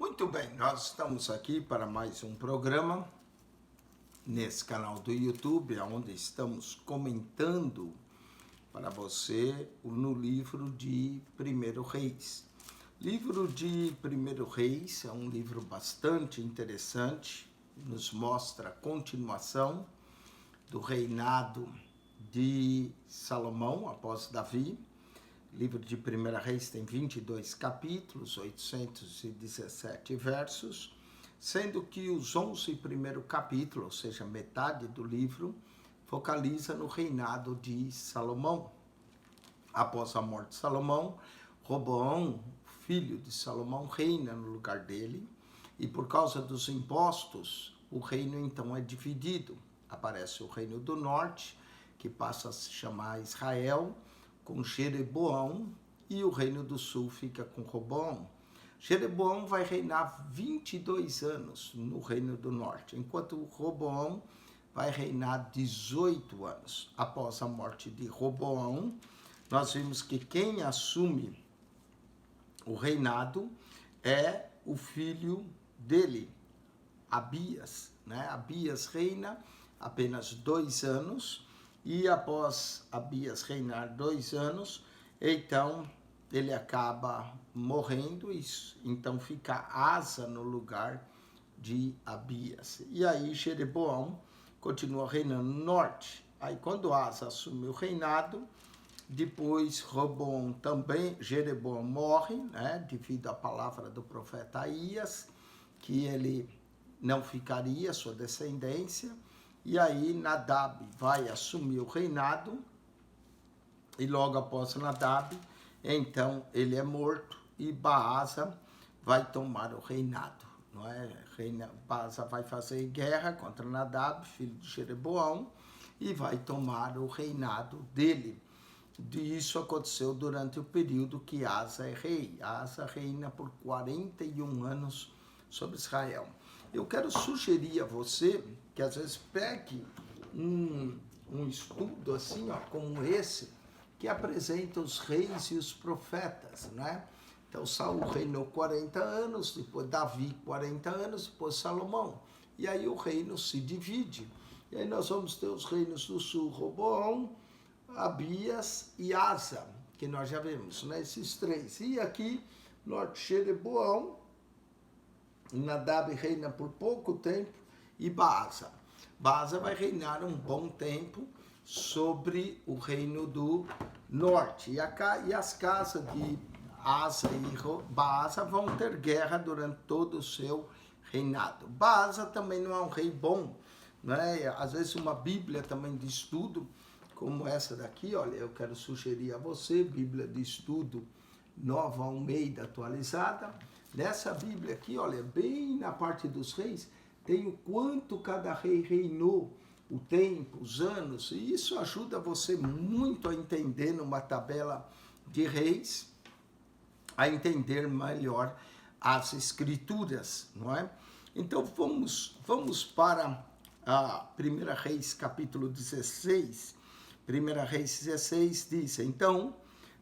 Muito bem, nós estamos aqui para mais um programa nesse canal do YouTube, onde estamos comentando para você no livro de 1 Reis. Livro de 1 Reis é um livro bastante interessante, nos mostra a continuação do reinado de Salomão após Davi. O livro de 1 Reis tem 22 capítulos, 817 versos, sendo que os 11 primeiros capítulos, ou seja, metade do livro, focaliza no reinado de Salomão. Após a morte de Salomão, Roboão, filho de Salomão, reina no lugar dele, e por causa dos impostos, o reino então é dividido. Aparece o reino do norte, que passa a se chamar Israel, com Jeroboão, e o reino do sul fica com Roboão. Jeroboão vai reinar 22 anos no reino do norte, enquanto Roboão vai reinar 18 anos. Após a morte de Roboão, nós vimos que quem assume o reinado é o filho dele, Abias, né? Abias reina apenas 2 anos, e após Abias reinar 2 anos, então ele acaba morrendo, e então fica Asa no lugar de Abias. E aí Jeroboão continua reinando no norte. Aí quando Asa assumiu o reinado, depois Roboão também, Jeroboão morre, né, devido à palavra do profeta Aías, que ele não ficaria, sua descendência. E aí Nadab vai assumir o reinado, e logo após Nadab, então ele é morto, e Baasa vai tomar o reinado. Não é? Baasa vai fazer guerra contra Nadab, filho de Jeroboão, e vai tomar o reinado dele. Isso aconteceu durante o período que Asa é rei. Asa reina por 41 anos sobre Israel. Eu quero sugerir a você que às vezes pegue um estudo assim, ó, como esse, que apresenta os reis e os profetas, né? Então Saul reinou 40 anos, depois Davi 40 anos, depois Salomão. E aí o reino se divide. E aí nós vamos ter os reinos do sul, Roboão, Abias e Asa, que nós já vimos, né? Esses três. E aqui, norte, Jeroboão, Nadab reina por pouco tempo, e Baasa. Baasa vai reinar um bom tempo sobre o reino do norte. E as casas de Asa e Baasa vão ter guerra durante todo o seu reinado. Baasa também não é um rei bom, né? Às vezes uma Bíblia também de estudo, como essa daqui, olha, eu quero sugerir a você, Bíblia de Estudo Nova Almeida atualizada. Nessa Bíblia aqui, olha, bem na parte dos reis, tem o quanto cada rei reinou, o tempo, os anos, e isso ajuda você muito a entender numa tabela de reis, a entender melhor as escrituras, não é? Então vamos para a 1 Reis capítulo 16. 1 Reis 16 diz: então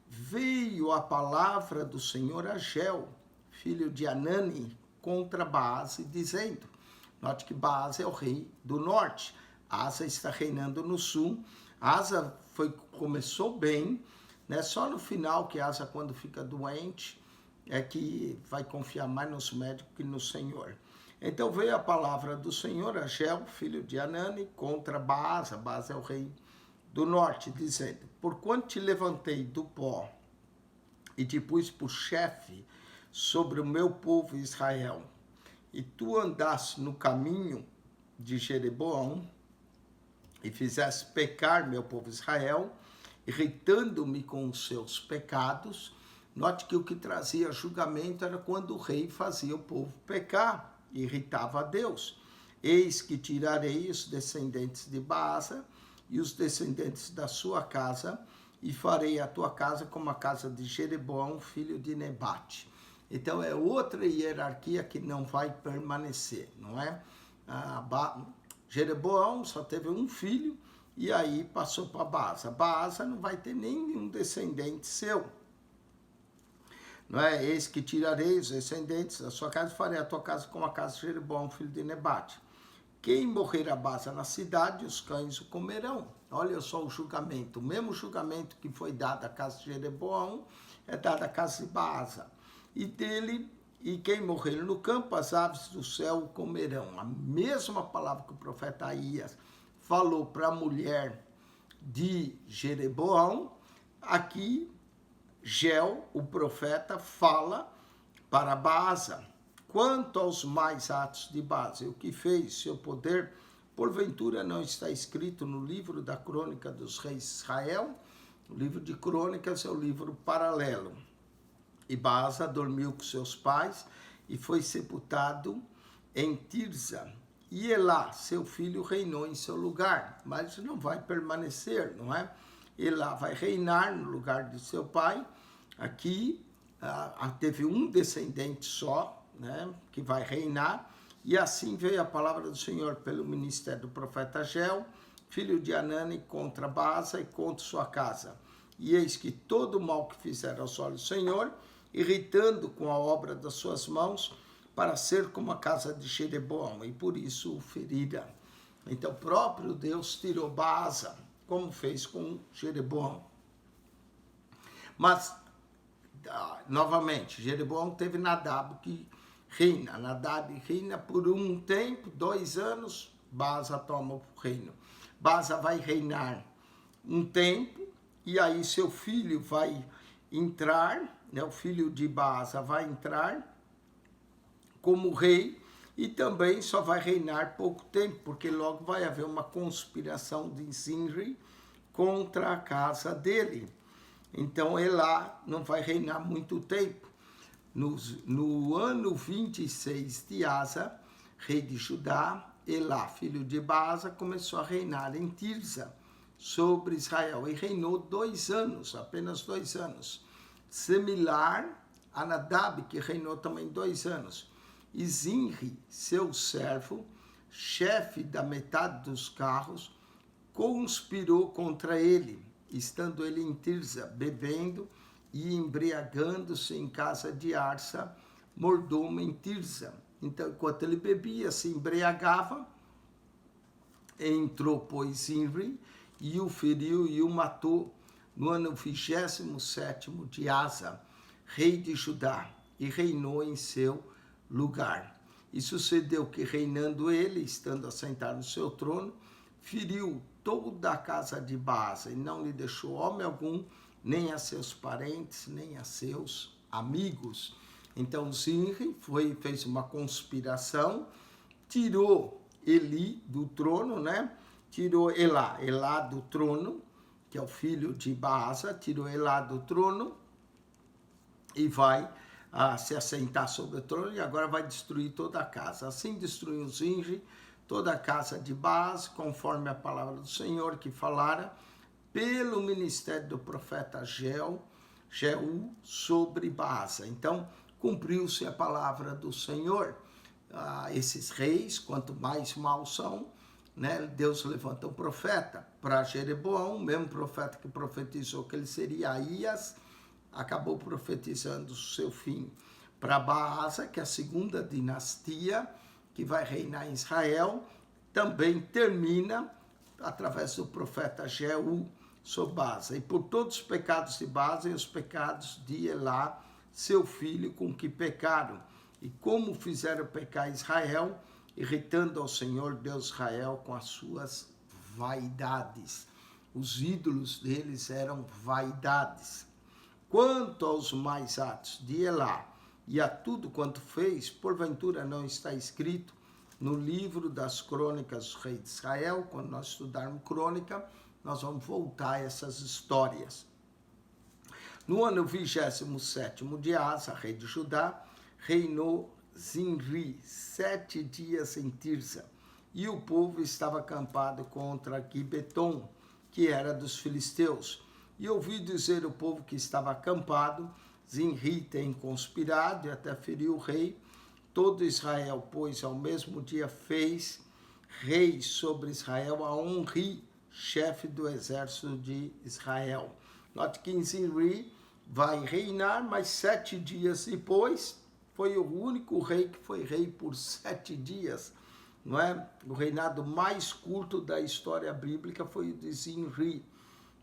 veio a palavra do Senhor a Geu, filho de Anani, contra Baasa, dizendo, note que Baasa é o rei do norte, Asa está reinando no sul. Asa começou bem, né? Só no final que Asa, quando fica doente, é que vai confiar mais nos médicos que no Senhor. Então veio a palavra do Senhor a Geu, filho de Anani, contra Baasa. Baasa é o rei do norte, dizendo, porquanto te levantei do pó e te pus por chefe sobre o meu povo Israel, e tu andaste no caminho de Jeroboão, e fizeste pecar meu povo Israel, irritando-me com os seus pecados. Note que o que trazia julgamento era quando o rei fazia o povo pecar, e irritava a Deus. Eis que tirarei os descendentes de Baasa, e os descendentes da sua casa, e farei a tua casa como a casa de Jeroboão, filho de Nebate. Então é outra hierarquia que não vai permanecer, não é? Jeroboão só teve um filho, e aí passou para Baasa. Baasa não vai ter nenhum descendente seu. não é? Eis que tirarei os descendentes da sua casa e farei a tua casa como a casa de Jeroboão, filho de Nebate. Quem morrer a Baasa na cidade, os cães o comerão. Olha só o julgamento. O mesmo julgamento que foi dado à casa de Jeroboão é dado à casa de Baasa. E quem morrer no campo, as aves do céu o comerão. A mesma palavra que o profeta Aías falou para a mulher de Jeroboão, aqui Geu, o profeta, fala para Baasa. Quanto aos mais atos de Baasa, o que fez, seu poder, porventura não está escrito no livro da crônica dos reis de Israel? O livro de crônicas é o livro paralelo. E Baasa dormiu com seus pais e foi sepultado em Tirza. E Elá, seu filho, reinou em seu lugar, mas não vai permanecer, não é? Elá vai reinar no lugar de seu pai. Aqui teve um descendente só, né, que vai reinar, e assim veio a palavra do Senhor pelo ministério do profeta Geu, filho de Anani, contra Baasa e contra sua casa. E eis que todo o mal que fizeram aos olhos do Senhor, irritando com a obra das suas mãos, para ser como a casa de Jeroboão, e por isso o ferira. Então, o próprio Deus tirou Baasa, como fez com Jeroboão. Mas, novamente, Jeroboão teve Nadab que reina. Nadab reina por um tempo, 2 anos, Baasa toma o reino. Baasa vai reinar um tempo, e aí seu filho vai entrar, né, o filho de Baasa vai entrar como rei, e também só vai reinar pouco tempo, porque logo vai haver uma conspiração de Zinri contra a casa dele. Então, Elá não vai reinar muito tempo. No ano 26 de Asa, rei de Judá, Elá, filho de Baasa, começou a reinar em Tirza, sobre Israel, e reinou 2 anos, apenas 2 anos. Similar a Nadab, que reinou também 2 anos. E Zinri, seu servo, chefe da metade dos carros, conspirou contra ele, estando ele em Tirza, bebendo e embriagando-se em casa de Arsa, mordomo em Tirza. Então, enquanto ele bebia, se embriagava, entrou, pois, Zinri, e o feriu e o matou no ano 27º de Asa, rei de Judá, e reinou em seu lugar. E sucedeu que, reinando ele, estando assentado no seu trono, feriu toda a casa de Baasa, e não lhe deixou homem algum, nem a seus parentes, nem a seus amigos. Então Zinri fez uma conspiração, tirou Eli do trono, né? Tirou Elá do trono, que é o filho de Baasa, tirou Elá do trono e vai se assentar sobre o trono, e agora vai destruir toda a casa. Assim destruiu Zinri toda a casa de Baasa, conforme a palavra do Senhor que falara pelo ministério do profeta Geu sobre Baasa. Então, cumpriu-se a palavra do Senhor. Esses reis, quanto mais maus são, né, Deus levanta um profeta para Jeroboão, o mesmo profeta que profetizou que ele seria Aías, acabou profetizando o seu fim para Baasa, que é a segunda dinastia que vai reinar em Israel, também termina através do profeta Geu sobre Baasa, e por todos os pecados de Baasa e os pecados de Elá, seu filho, com que pecaram, e como fizeram pecar Israel, irritando ao Senhor Deus de Israel com as suas vaidades. Os ídolos deles eram vaidades. Quanto aos mais atos de Elá e a tudo quanto fez, porventura não está escrito no livro das crônicas dos reis de Israel. Quando nós estudarmos crônica, nós vamos voltar a essas histórias. No ano 27º de Asa, rei de Judá, reinou Zinri 7 dias em Tirza, e o povo estava acampado contra Gibeton, que era dos filisteus. E ouvi dizer o povo que estava acampado, Zinri tem conspirado e até feriu o rei. Todo Israel, pois, ao mesmo dia fez rei sobre Israel a Onri, chefe do exército de Israel. Note que em Zinri, vai reinar, mas 7 dias depois, foi o único rei que foi rei por 7 dias, não é? O reinado mais curto da história bíblica foi o de Zimri,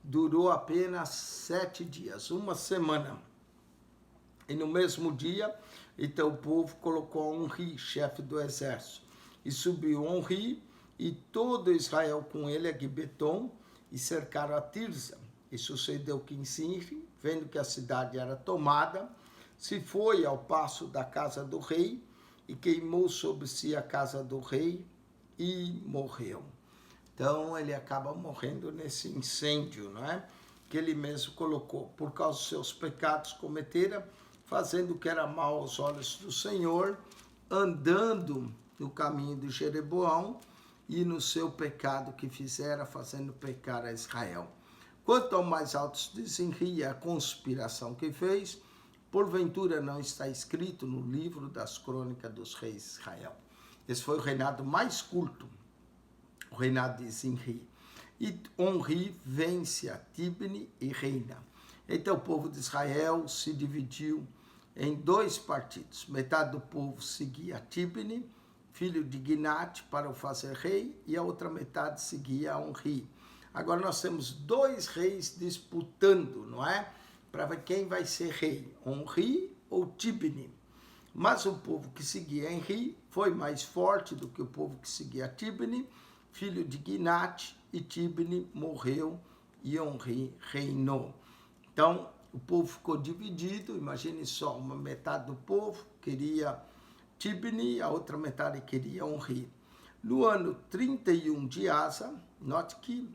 durou apenas 7 dias, uma semana. E no mesmo dia, então o povo colocou Onri, chefe do exército, e subiu Onri e todo Israel com ele a Gibeton, e cercaram a Tirsa. E sucedeu que Zimri, vendo que a cidade era tomada, se foi ao passo da casa do rei e queimou sobre si a casa do rei e morreu. Então ele acaba morrendo nesse incêndio, não é? Que ele mesmo colocou, por causa dos seus pecados cometera, fazendo o que era mal aos olhos do Senhor, andando no caminho de Jeroboão e no seu pecado que fizera, fazendo pecar a Israel. Quanto ao mais alto de Zimri, a conspiração que fez, porventura não está escrito no livro das crônicas dos reis de Israel. Esse foi o reinado mais curto, o reinado de Zimri. E Onri vence a Tibni e reina. Então o povo de Israel se dividiu em 2 partidos. Metade do povo seguia Tibni, filho de Ginat, para o fazer rei, e a outra metade seguia Onri. Agora nós temos 2 reis disputando, não é? Para ver quem vai ser rei, Onri ou Tibni. Mas o povo que seguia Onri foi mais forte do que o povo que seguia Tibni, filho de Ginat, e Tibni morreu e Onri reinou. Então, o povo ficou dividido, imagine só, uma metade do povo queria Tibni, a outra metade queria Onri. No ano 31 de Asa, note que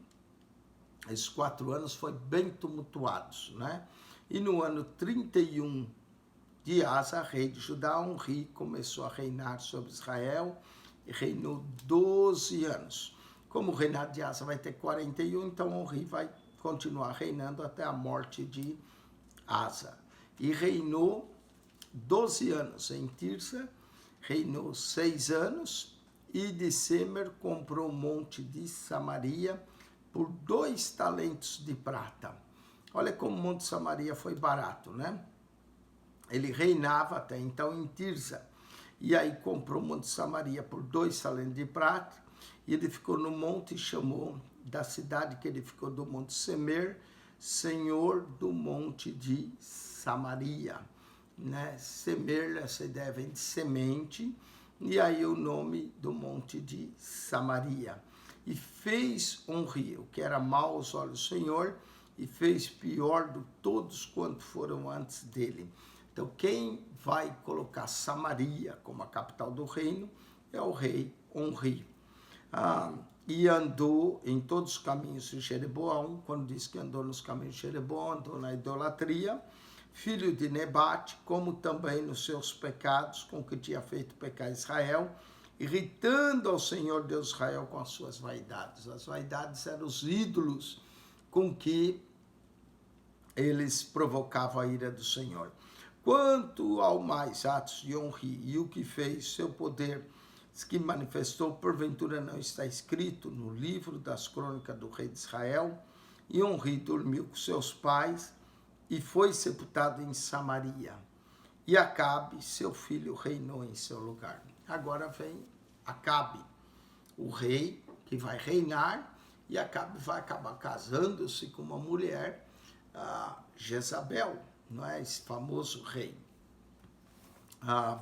esses 4 anos foram bem tumultuados, né? E no ano 31 de Asa, rei de Judá, Onri começou a reinar sobre Israel e reinou 12 anos. Como o reinado de Asa vai ter 41, então Onri vai continuar reinando até a morte de Asa. E reinou 12 anos em Tirsa, reinou 6 anos, e de Semer comprou o monte de Samaria por 2 talentos de prata. Olha como o monte de Samaria foi barato, né? Ele reinava até então em Tirsa, e aí comprou o monte de Samaria por 2 talentos de prata, e ele ficou no monte e chamou da cidade que ele ficou do monte Semer, Senhor do monte de Samaria, né? Semer, essa ideia vem de semente, e aí o nome do monte de Samaria. E fez Onri, o que era mal aos olhos do Senhor, e fez pior de todos quanto foram antes dele. Então quem vai colocar Samaria como a capital do reino é o rei Onri. E andou em todos os caminhos de Jeroboão. Quando diz que andou nos caminhos de Jeroboão, andou na idolatria, filho de Nebate, como também nos seus pecados, com que tinha feito pecar Israel, irritando ao Senhor Deus de Israel com as suas vaidades. As vaidades eram os ídolos com que eles provocavam a ira do Senhor. Quanto ao mais atos de Onri e o que fez, seu poder que manifestou, porventura não está escrito no livro das crônicas do rei de Israel. E Onri dormiu com seus pais e foi sepultado em Samaria. E Acabe, seu filho, reinou em seu lugar. Agora vem Acabe, o rei que vai reinar, e Acabe vai acabar casando-se com uma mulher, Jezabel, não é? Esse famoso rei.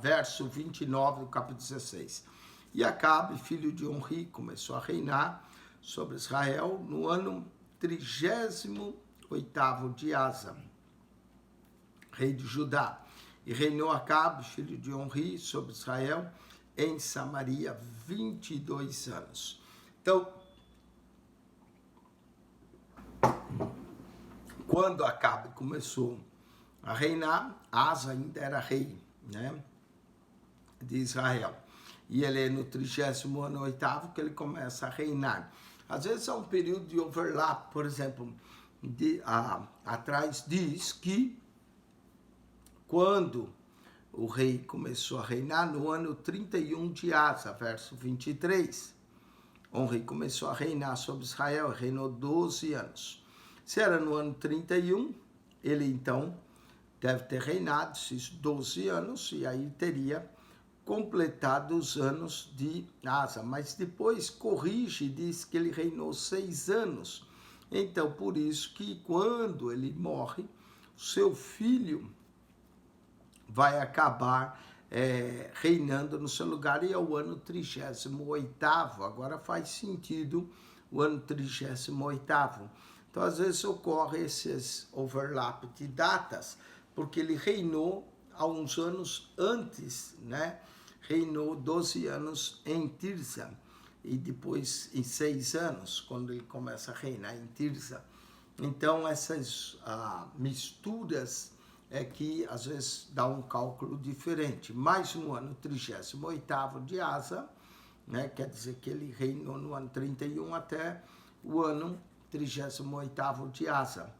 Verso 29 do capítulo 16. E Acabe, filho de Onri, começou a reinar sobre Israel no ano 38º de Asa, rei de Judá. E reinou Acabe, filho de Onri, sobre Israel em Samaria 22 anos. Então, quando Acabe começou a reinar, Asa ainda era rei, né, de Israel. E ele é no 30º ano, 8º, que ele começa a reinar. Às vezes é um período de overlap, por exemplo, atrás diz que quando o rei começou a reinar, no ano 31 de Asa, verso 23, o rei começou a reinar sobre Israel, reinou 12 anos. Se era no ano 31, ele então deve ter reinado esses 12 anos, e aí teria completado os anos de Asa. Mas depois corrige e diz que ele reinou 6 anos. Então, por isso que quando ele morre, seu filho vai acabar reinando no seu lugar, e é o ano 38º. Agora faz sentido o ano 38º. Então, às vezes, ocorre esses overlap de datas, porque ele reinou há uns anos antes, né? Reinou 12 anos em Tirsa, e depois em 6 anos, quando ele começa a reinar em Tirsa. Então, essas misturas é que às vezes dá um cálculo diferente. Mas no ano 38º de Asa, né, quer dizer que ele reinou no ano 31 até o ano 38º de Asa.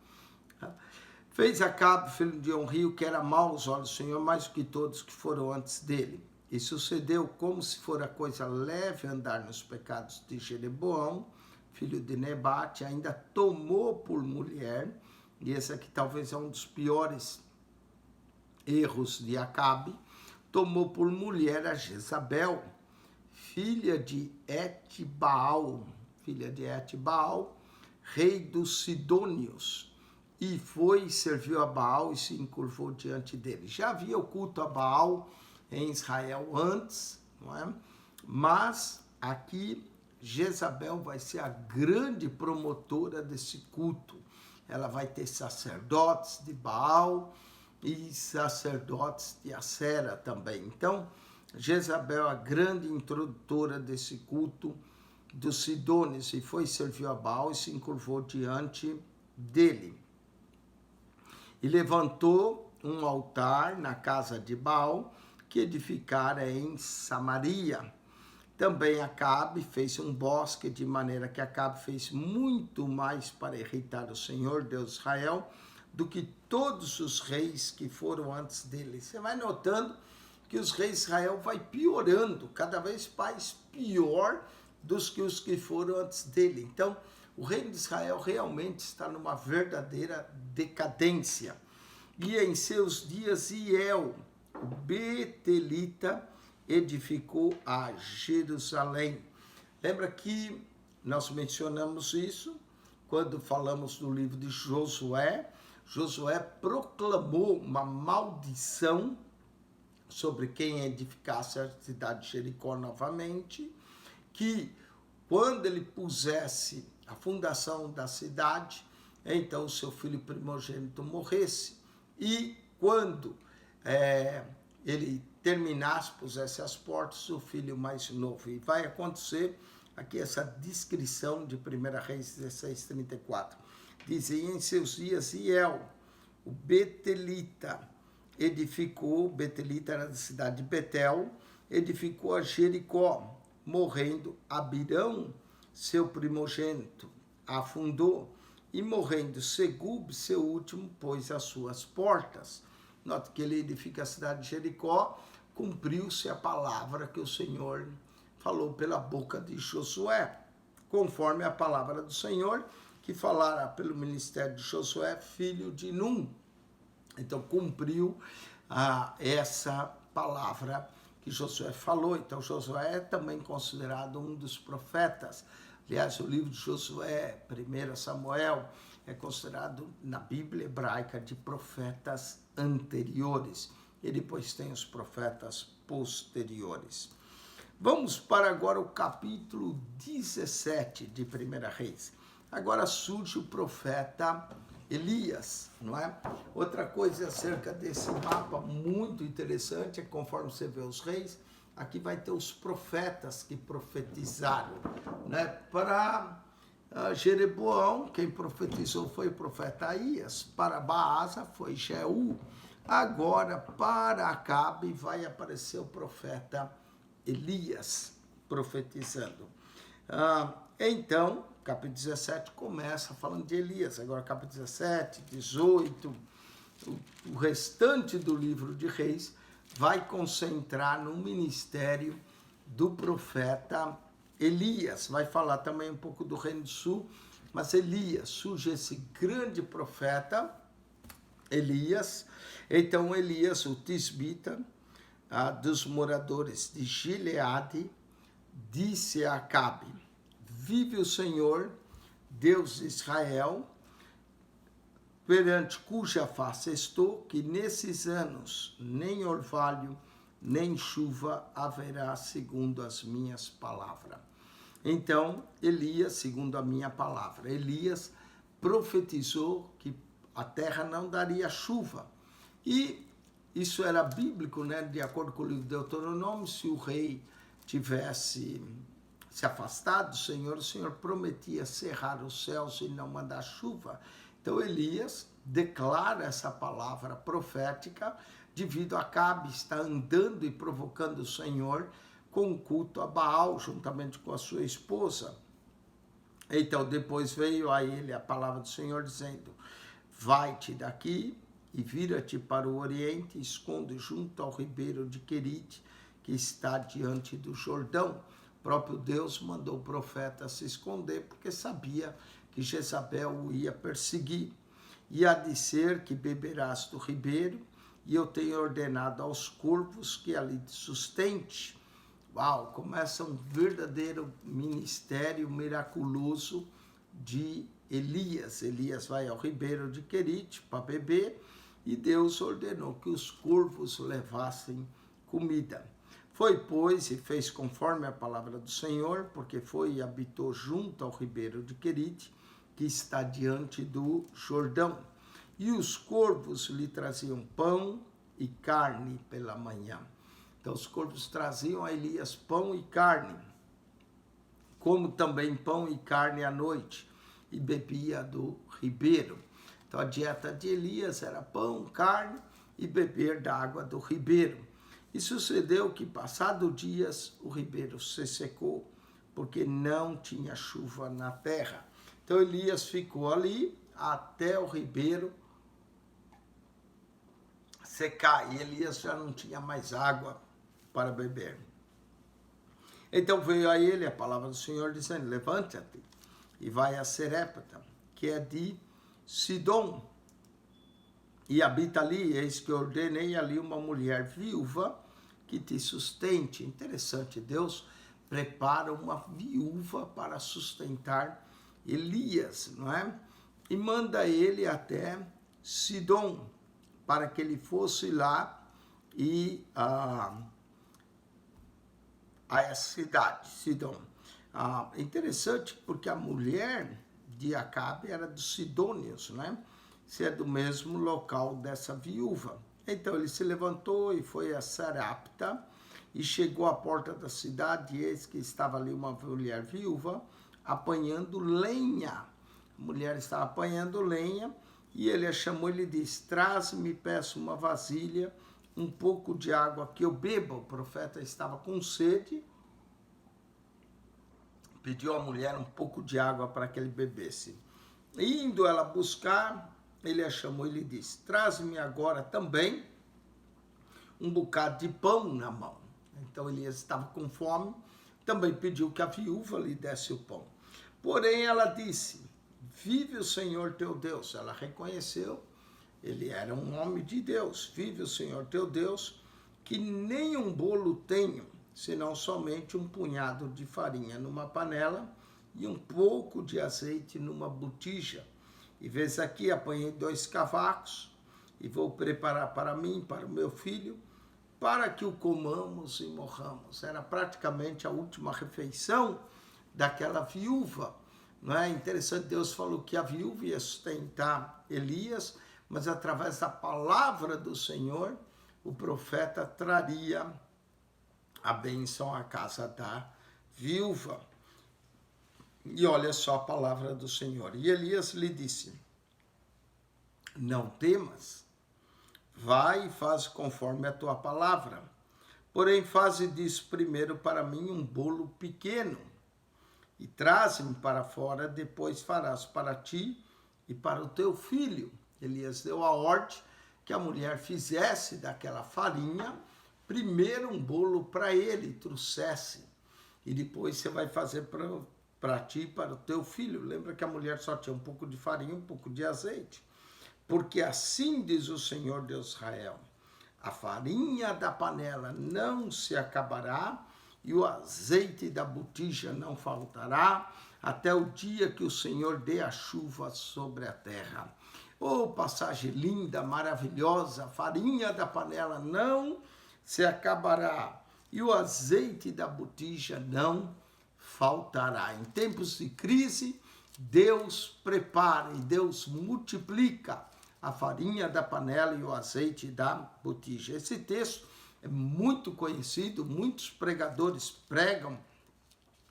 Fez Acabe, filho de Onri, o que era mau aos olhos do Senhor, mais do que todos que foram antes dele. E sucedeu como se fora coisa leve andar nos pecados de Jeroboão, filho de Nebate, ainda tomou por mulher, e esse aqui talvez é um dos piores erros de Acabe, tomou por mulher a Jezabel, filha de Etbaal, rei dos Sidônios, e foi, serviu a Baal e se encurvou diante dele. Já havia o culto a Baal em Israel antes, não é? Mas aqui Jezabel vai ser a grande promotora desse culto. Ela vai ter sacerdotes de Baal e sacerdotes de Acera também. Então, Jezabel, a grande introdutora desse culto dos Sidônios, e foi, serviu a Baal e se encurvou diante dele. E levantou um altar na casa de Baal, que edificara em Samaria. Também Acabe fez um bosque, de maneira que Acabe fez muito mais para irritar o Senhor, Deus de Israel, do que todos os reis que foram antes dele. Você vai notando que os reis de Israel vai piorando, cada vez mais pior dos que os que foram antes dele. Então, o reino de Israel realmente está numa verdadeira decadência. E em seus dias, Hiel, o Betelita, edificou a Jerusalém. Lembra que nós mencionamos isso quando falamos do livro de Josué. Josué proclamou uma maldição sobre quem edificasse a cidade de Jericó novamente, que quando ele pusesse a fundação da cidade, então o seu filho primogênito morresse, e quando ele terminasse, pusesse as portas, o filho mais novo. E vai acontecer aqui essa descrição de 1 Reis 16:34. Diz: e em seus dias, Hiel, o Betelita, edificou, Betelita era da cidade de Betel, edificou a Jericó, morrendo Abirão, seu primogênito, afundou, e morrendo Segub, seu último, pôs as suas portas. Nota que ele edifica a cidade de Jericó, cumpriu-se a palavra que o Senhor falou pela boca de Josué, conforme a palavra do Senhor, que falara pelo ministério de Josué, filho de Num. Então, cumpriu essa palavra que Josué falou. Então, Josué é também considerado um dos profetas. Aliás, o livro de Josué, 1 Samuel, é considerado na Bíblia hebraica de profetas anteriores. E depois tem os profetas posteriores. Vamos para agora o capítulo 17 de 1 Reis. Agora surge o profeta Elias, não é? Outra coisa acerca desse mapa muito interessante é que conforme você vê os reis, aqui vai ter os profetas que profetizaram, né? Para Jeroboão, quem profetizou foi o profeta Aías, para Baasa foi Jeú. Agora, para Acabe, vai aparecer o profeta Elias profetizando. Então, capítulo 17 começa falando de Elias. Agora, capítulo 17, 18, o restante do livro de Reis vai concentrar no ministério do profeta Elias. Vai falar também um pouco do Reino do Sul, mas Elias, surge esse grande profeta, Elias. Então Elias, o tisbita, dos moradores de Gileade, disse a Acabe: vive o Senhor, Deus de Israel, perante cuja face estou, que nesses anos nem orvalho, nem chuva haverá, segundo as minhas palavras. Então, Elias, segundo a minha palavra, Elias profetizou que a terra não daria chuva. E isso era bíblico, né? De acordo com o livro de Deuteronômio, se o rei tivesse se afastado do Senhor, o Senhor prometia cerrar os céus e não mandar chuva. Então Elias declara essa palavra profética devido a Acabe estar andando e provocando o Senhor com o culto a Baal, juntamente com a sua esposa. Então depois veio a ele a palavra do Senhor dizendo: vai-te daqui e vira-te para o oriente, esconde junto ao ribeiro de Querite, que está diante do Jordão. O próprio Deus mandou o profeta se esconder, porque sabia que Jezabel o ia perseguir. E há de ser que beberás do ribeiro, e eu tenho ordenado aos corvos que ali te sustente. Uau, começa um verdadeiro ministério miraculoso de Elias. Elias vai ao ribeiro de Querite para beber, e Deus ordenou que os corvos levassem comida. Foi, pois, e fez conforme a palavra do Senhor, porque foi e habitou junto ao ribeiro de Querite, que está diante do Jordão. E os corvos lhe traziam pão e carne pela manhã. Então os corvos traziam a Elias pão e carne, como também pão e carne à noite, e bebia do ribeiro. Então a dieta de Elias era pão, carne e beber da água do ribeiro. E sucedeu que, passados dias, o ribeiro se secou, porque não tinha chuva na terra. Então Elias ficou ali até o ribeiro secar, e Elias já não tinha mais água para beber. Então veio a ele a palavra do Senhor dizendo: levanta-te e vai a Serepta, que é de Sidom, e habita ali. Eis que ordenei ali uma mulher viúva que te sustente. Interessante, Deus prepara uma viúva para sustentar Elias, não é? E manda ele até Sidom, para que ele fosse lá e a essa cidade, Sidom. Interessante porque a mulher de Acabe era dos sidônios, né? Se é do mesmo local dessa viúva. Então ele se levantou e foi a Sarepta e chegou à porta da cidade, e eis que estava ali uma mulher viúva apanhando lenha. A mulher estava apanhando lenha, e ele a chamou e lhe disse: traz-me, peço uma vasilha, um pouco de água que eu beba. O profeta estava com sede, pediu à mulher um pouco de água para que ele bebesse. Indo ela buscar, ele a chamou e lhe disse: traz-me agora também um bocado de pão na mão. Então Elias estava com fome, também pediu que a viúva lhe desse o pão. Porém ela disse: vive o Senhor teu Deus. Ela reconheceu, ele era um homem de Deus. Vive o Senhor teu Deus, que nem um bolo tenho, senão somente um punhado de farinha numa panela e um pouco de azeite numa botija. E vês aqui, apanhei 2 cavacos e vou preparar para mim, para o meu filho, para que o comamos e morramos. Era praticamente a última refeição daquela viúva. Não é interessante? Deus falou que a viúva ia sustentar Elias, mas através da palavra do Senhor, o profeta traria a bênção à casa da viúva. E olha só a palavra do Senhor. E Elias lhe disse: não temas, vai e faz conforme a tua palavra. Porém, faze disso primeiro para mim um bolo pequeno, e traze-me para fora, depois farás para ti e para o teu filho. Elias deu a ordem que a mulher fizesse daquela farinha primeiro um bolo para ele, trouxesse, e depois você vai fazer para ti e para o teu filho. Lembra que a mulher só tinha um pouco de farinha, um pouco de azeite. porque assim diz o Senhor Deus de Israel: a farinha da panela não se acabará, e o azeite da botija não faltará, até o dia que o Senhor dê a chuva sobre a terra. Oh, passagem linda, maravilhosa, a farinha da panela não se acabará, e o azeite da botija não faltará. Em tempos de crise, Deus prepara e Deus multiplica a farinha da panela e o azeite da botija. Esse texto é muito conhecido, muitos pregadores pregam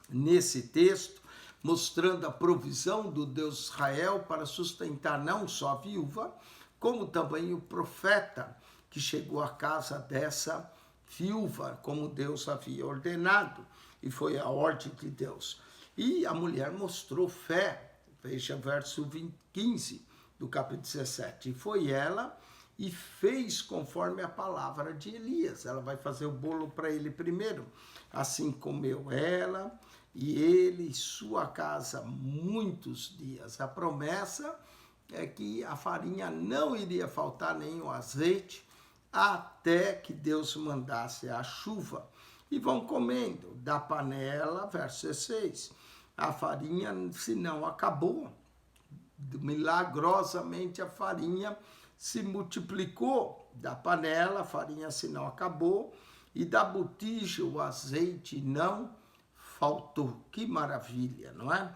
nesse texto, mostrando a provisão do Deus de Israel para sustentar não só a viúva, como também o profeta que chegou à casa dessa viúva, como Deus havia ordenado, e foi a ordem de Deus. E a mulher mostrou fé, veja verso 15 do capítulo 17, e foi ela e fez conforme a palavra de Elias. Ela vai fazer o bolo para ele primeiro, assim comeu ela e ele e sua casa muitos dias. A promessa é que a farinha não iria faltar, nem o azeite, até que Deus mandasse a chuva. E vão comendo da panela, verso 16, a farinha se não acabou. Milagrosamente a farinha se multiplicou da panela, a farinha se não acabou, e da botija o azeite não faltou. Que maravilha, não é?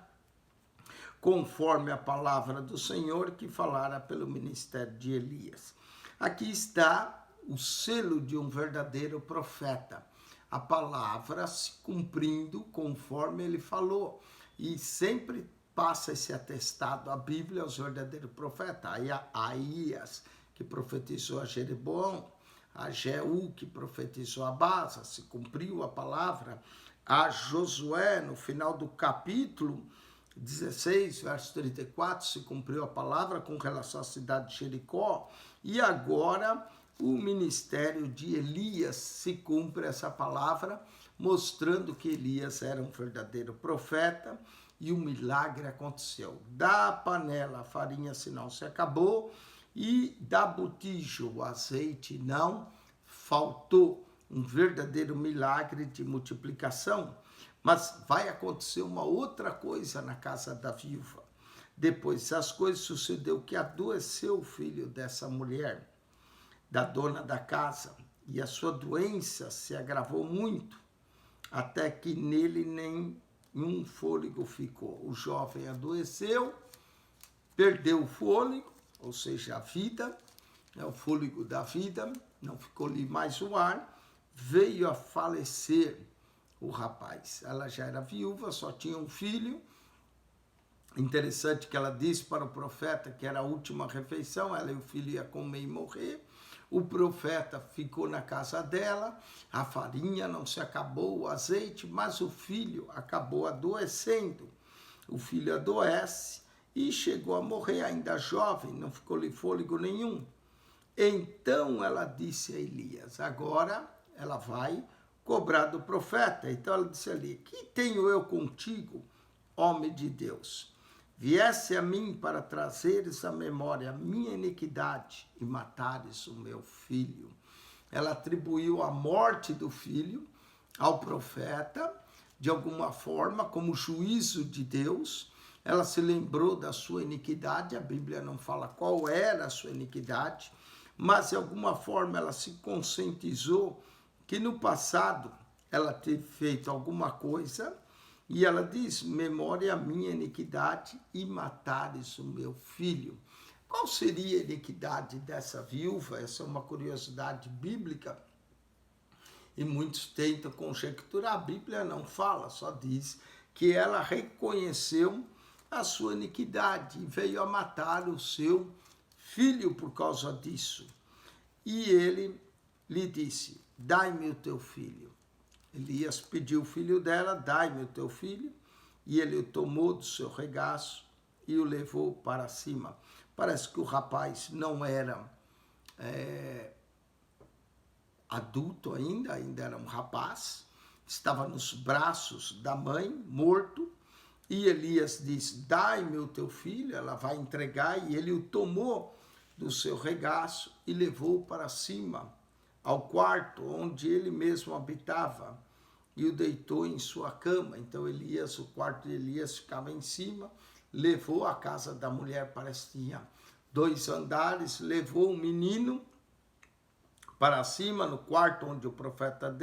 Conforme a palavra do Senhor que falara pelo ministério de Elias. Aqui está o selo de um verdadeiro profeta. A palavra se cumprindo conforme ele falou. E sempre passa esse atestado à Bíblia, aos verdadeiros profetas. Aí a Aías, que profetizou a Jeroboão, a Jeú, que profetizou a Baasa, se cumpriu a palavra. A Josué, no final do capítulo 16, verso 34, se cumpriu a palavra com relação à cidade de Jericó. E agora o ministério de Elias se cumpre essa palavra, mostrando que Elias era um verdadeiro profeta, e o milagre aconteceu. Da panela a farinha se não se acabou, e da botija o azeite não faltou. Um verdadeiro milagre de multiplicação. Mas vai acontecer uma outra coisa na casa da viúva. Depois dessas coisas sucedeu que adoeceu o filho dessa mulher, da dona da casa, e a sua doença se agravou muito, até que nele nenhum fôlego ficou. O jovem adoeceu, perdeu o fôlego, ou seja, a vida, o fôlego da vida, não ficou-lhe mais o ar, veio a falecer o rapaz. Ela já era viúva, só tinha um filho. Interessante que ela disse para o profeta que era a última refeição, ela e o filho iam comer e morrer. O profeta ficou na casa dela, a farinha não se acabou, o azeite, mas o filho acabou adoecendo. O filho adoece e chegou a morrer ainda jovem, não ficou-lhe fôlego nenhum. Então ela disse a Elias, agora ela vai cobrar do profeta. Então ela disse ali, que tenho eu contigo, homem de Deus? Viesse a mim para trazeres à memória a minha iniquidade e matares o meu filho. Ela atribuiu a morte do filho ao profeta, de alguma forma, como juízo de Deus. Ela se lembrou da sua iniquidade, a Bíblia não fala qual era a sua iniquidade, mas de alguma forma ela se conscientizou que no passado ela teve feito alguma coisa, e ela diz, memória a minha iniquidade e matares o meu filho. Qual seria a iniquidade dessa viúva? Essa é uma curiosidade bíblica, e muitos tentam conjecturar. A Bíblia não fala, só diz que ela reconheceu a sua iniquidade e veio a matar o seu filho por causa disso. E ele lhe disse, dai-me o teu filho. Elias pediu o filho dela, dai-me o teu filho, e ele o tomou do seu regaço e o levou para cima. Parece que o rapaz não era adulto ainda era um rapaz, estava nos braços da mãe, morto, e Elias diz, dai-me o teu filho, ela vai entregar, e ele o tomou do seu regaço e levou para cima, ao quarto onde ele mesmo habitava, e o deitou em sua cama. Então Elias, o quarto de Elias ficava em cima, levou a casa da mulher, parece que tinha 2 andares, levou o menino para cima, no quarto onde o profeta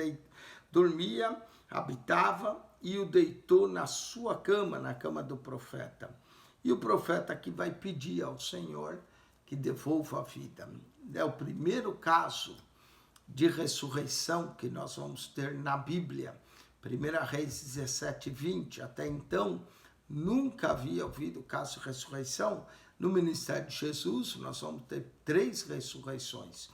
dormia, habitava, e o deitou na sua cama, na cama do profeta. E o profeta que vai pedir ao Senhor que devolva a vida. É o primeiro caso de ressurreição que nós vamos ter na Bíblia. 1 Reis 17, 20. Até então, nunca havia ouvido caso de ressurreição. No ministério de Jesus, nós vamos ter 3 ressurreições.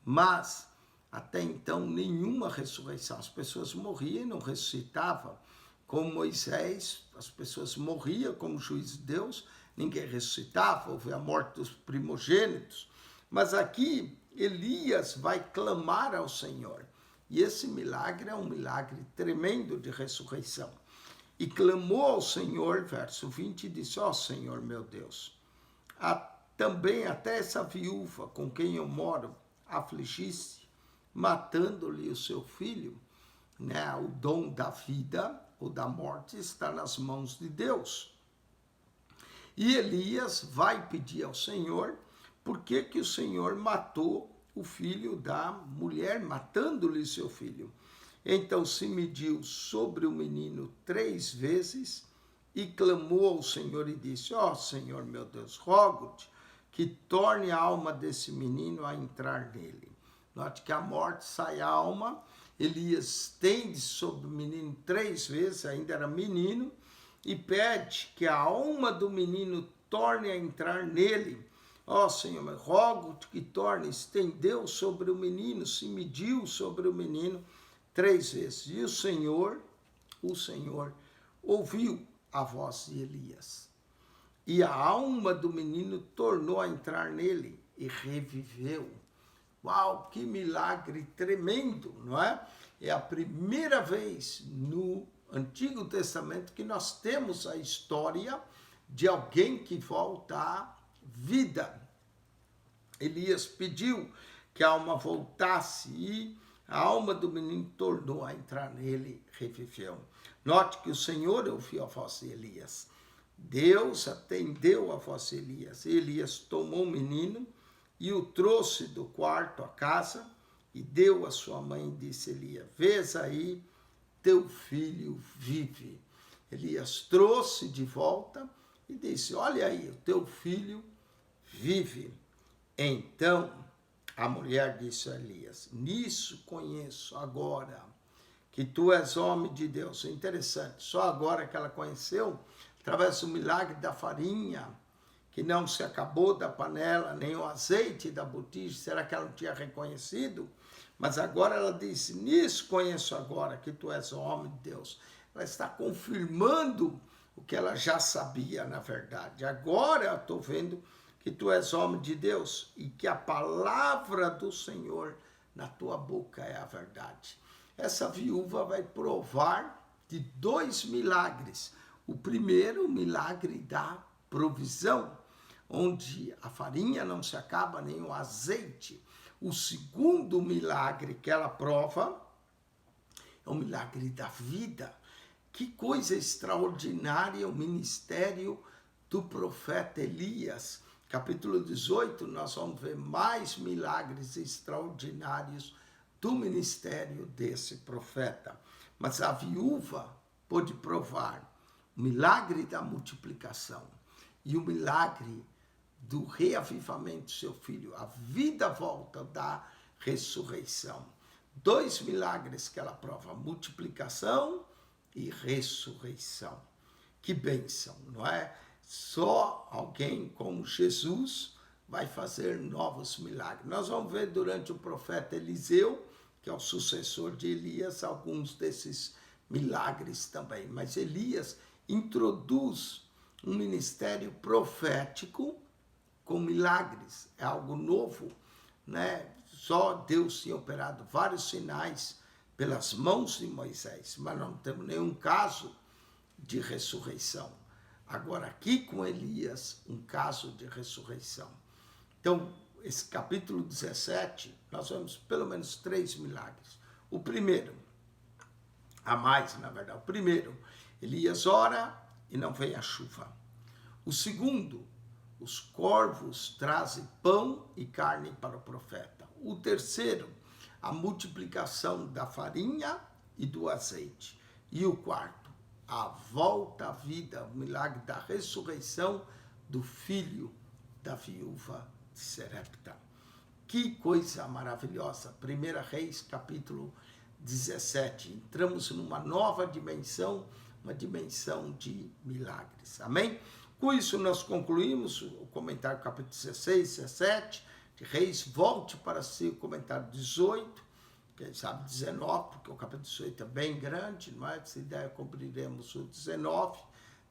Mas, até então, nenhuma ressurreição. As pessoas morriam e não ressuscitavam. Como Moisés, as pessoas morriam como juiz de Deus, ninguém ressuscitava, houve a morte dos primogênitos. Mas aqui, Elias vai clamar ao Senhor. E esse milagre é um milagre tremendo de ressurreição. E clamou ao Senhor, verso 20, e disse: ó Senhor meu Deus, também até essa viúva com quem eu moro afligiste, matando-lhe o seu filho. Né? O dom da vida ou da morte está nas mãos de Deus. E Elias vai pedir ao Senhor por que o Senhor matou o filho da mulher, matando-lhe seu filho. Então se mediu sobre o menino 3 vezes e clamou ao Senhor e disse: ó Senhor meu Deus, rogo-te que torne a alma desse menino a entrar nele. Note que a morte sai a alma. Elias estende sobre o menino 3 vezes, ainda era menino, e pede que a alma do menino torne a entrar nele. Ó Senhor, rogo-te que torne, estendeu sobre o menino, se mediu sobre o menino 3 vezes. E o Senhor ouviu a voz de Elias. E a alma do menino tornou a entrar nele e reviveu. Uau, que milagre tremendo, não é? É a primeira vez no Antigo Testamento que nós temos a história de alguém que volta à vida. Elias pediu que a alma voltasse e a alma do menino tornou a entrar nele, reviveu. Note que o Senhor ouviu a voz de Elias. Deus atendeu a voz de Elias. Elias tomou o menino e o trouxe do quarto à casa e deu a sua mãe e disse: Elias, vês aí, teu filho vive. Elias trouxe de volta e disse: olha aí, o teu filho vive. Então a mulher disse a Elias: nisso conheço agora que tu és homem de Deus. É interessante, só agora que ela conheceu, através do milagre da farinha, que não se acabou da panela, nem o azeite da botija. Será que ela não tinha reconhecido? Mas agora ela disse: nisso conheço agora que tu és o homem de Deus. Ela está confirmando o que ela já sabia, na verdade. Agora eu estou vendo que tu és homem de Deus e que a palavra do Senhor na tua boca é a verdade. Essa viúva vai provar de 2 milagres. O primeiro, o milagre da provisão, onde a farinha não se acaba, nem o azeite. O segundo milagre que ela prova é o milagre da vida. Que coisa extraordinária o ministério do profeta Elias. Capítulo 18, nós vamos ver mais milagres extraordinários do ministério desse profeta. Mas a viúva pôde provar o milagre da multiplicação e o milagre do reavivamento do seu filho, a vida volta da ressurreição. 2 milagres que ela prova: multiplicação e ressurreição. Que bênção, não é? Só alguém como Jesus vai fazer novos milagres. Nós vamos ver durante o profeta Eliseu, que é o sucessor de Elias, alguns desses milagres também. Mas Elias introduz um ministério profético com milagres. É algo novo, né? Só Deus tinha operado vários sinais pelas mãos de Moisés, mas não temos nenhum caso de ressurreição. Agora aqui com Elias, um caso de ressurreição. Então, esse capítulo 17, nós vemos pelo menos 3 milagres. O primeiro, há mais, na verdade. O primeiro, Elias ora e não vem a chuva. O segundo, os corvos trazem pão e carne para o profeta. O terceiro, a multiplicação da farinha e do azeite. E o quarto, a volta à vida, o milagre da ressurreição do filho da viúva de Serepta. Que coisa maravilhosa! 1 Reis, capítulo 17. Entramos numa nova dimensão, uma dimensão de milagres. Amém? Com isso, nós concluímos o comentário capítulo 16, 17 de Reis. Volte para si o comentário 18, quem sabe 19, porque o capítulo 18 é bem grande, mas se der, cobriremos o 19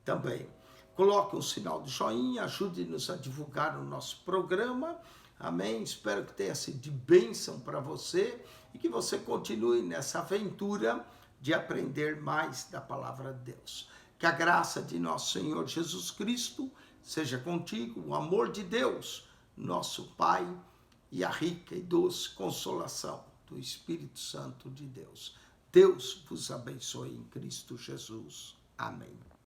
também. Coloque um sinal de joinha, ajude-nos a divulgar o nosso programa. Amém? Espero que tenha sido de bênção para você e que você continue nessa aventura de aprender mais da palavra de Deus. Que a graça de nosso Senhor Jesus Cristo seja contigo, o amor de Deus, nosso Pai, e a rica e doce consolação do Espírito Santo de Deus. Deus vos abençoe em Cristo Jesus. Amém.